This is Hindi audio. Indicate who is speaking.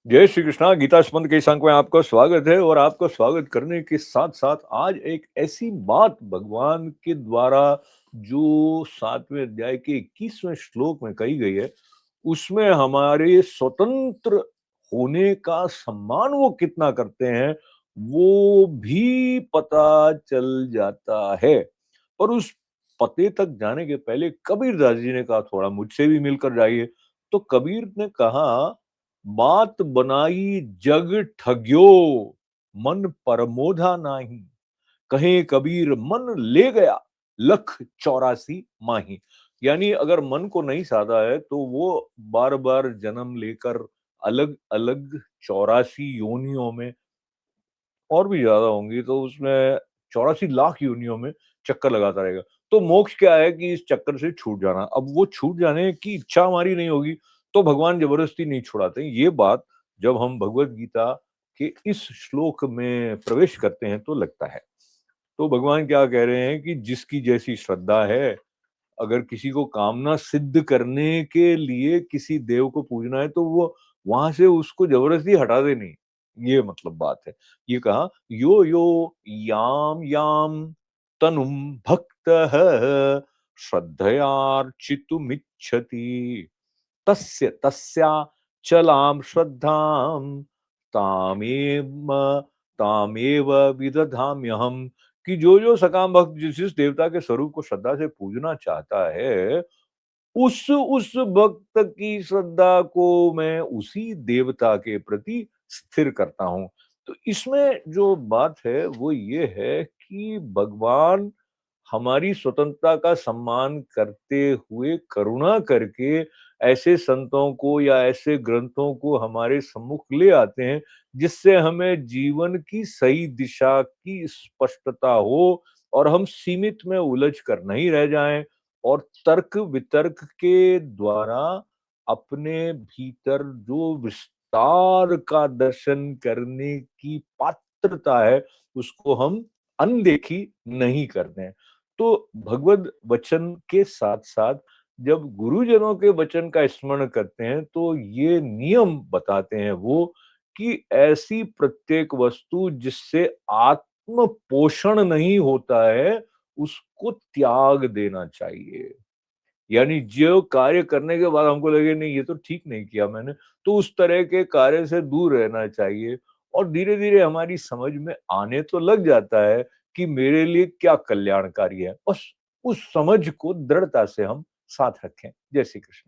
Speaker 1: जय श्री कृष्णा गीता स्पंद के इस अंक में आपका स्वागत है और आपका स्वागत करने के साथ साथ आज एक ऐसी बात भगवान के द्वारा जो 7वें अध्याय के 21वें श्लोक में कही गई है, उसमें हमारे स्वतंत्र होने का सम्मान वो कितना करते हैं, वो भी पता चल जाता है। पर उस पते तक जाने के पहले कबीरदास जी ने कहा थोड़ा मुझसे भी मिलकर जाइए। तो कबीर ने कहा, बात बनाई जग ठग्यो, मन परमोधा नाही। कहे कबीर मन ले गया, लख 84 माही। यानी अगर मन को नहीं साधा है तो वो बार बार जन्म लेकर अलग अलग 84 योनियों में, और भी ज्यादा होंगी तो उसमें 84 लाख योनियों में चक्कर लगाता रहेगा। तो मोक्ष क्या है कि इस चक्कर से छूट जाना। अब वो छूट जाने की इच्छा हमारी नहीं होगी तो भगवान जबरदस्ती नहीं छुड़ाते। ये बात जब हम भगवत गीता के इस श्लोक में प्रवेश करते हैं तो लगता है। तो भगवान क्या कह रहे हैं कि जिसकी जैसी श्रद्धा है, अगर किसी को कामना सिद्ध करने के लिए किसी देव को पूजना है तो वो वहां से उसको जबरदस्ती हटा दे नहीं। ये मतलब बात है। ये कहा, यो यो याम याम तनुम भक्त श्रद्धयार्चितुमिच्छति तस्य तस्या चलाम श्रद्धाम तामेव तामेव विदधाम्यहम। कि जो सकाम भक्त जिस जिस देवता के स्वरूप को श्रद्धा से पूजना चाहता है, उस भक्त की श्रद्धा को मैं उसी देवता के प्रति स्थिर करता हूँ। तो इसमें जो बात है वो ये है कि भगवान हमारी स्वतंत्रता का सम्मान करते हुए करुणा करके ऐसे संतों को या ऐसे ग्रंथों को हमारे सम्मुख ले आते हैं जिससे हमें जीवन की सही दिशा की स्पष्टता हो और हम सीमित में उलझ कर नहीं रह जाएं और तर्क वितर्क के द्वारा अपने भीतर जो विस्तार का दर्शन करने की पात्रता है उसको हम अनदेखी नहीं करते हैं। तो भगवद वचन के साथ साथ जब गुरुजनों के वचन का स्मरण करते हैं तो ये नियम बताते हैं वो कि ऐसी प्रत्येक वस्तु जिससे आत्म पोषण नहीं होता है उसको त्याग देना चाहिए। यानी जो कार्य करने के बाद हमको लगे नहीं ये तो ठीक नहीं किया मैंने, तो उस तरह के कार्य से दूर रहना चाहिए। और धीरे धीरे हमारी समझ में आने तो लग जाता है कि मेरे लिए क्या कल्याणकारी है। बस उस समझ को दृढ़ता से हम साथ रखें। जय श्री कृष्ण।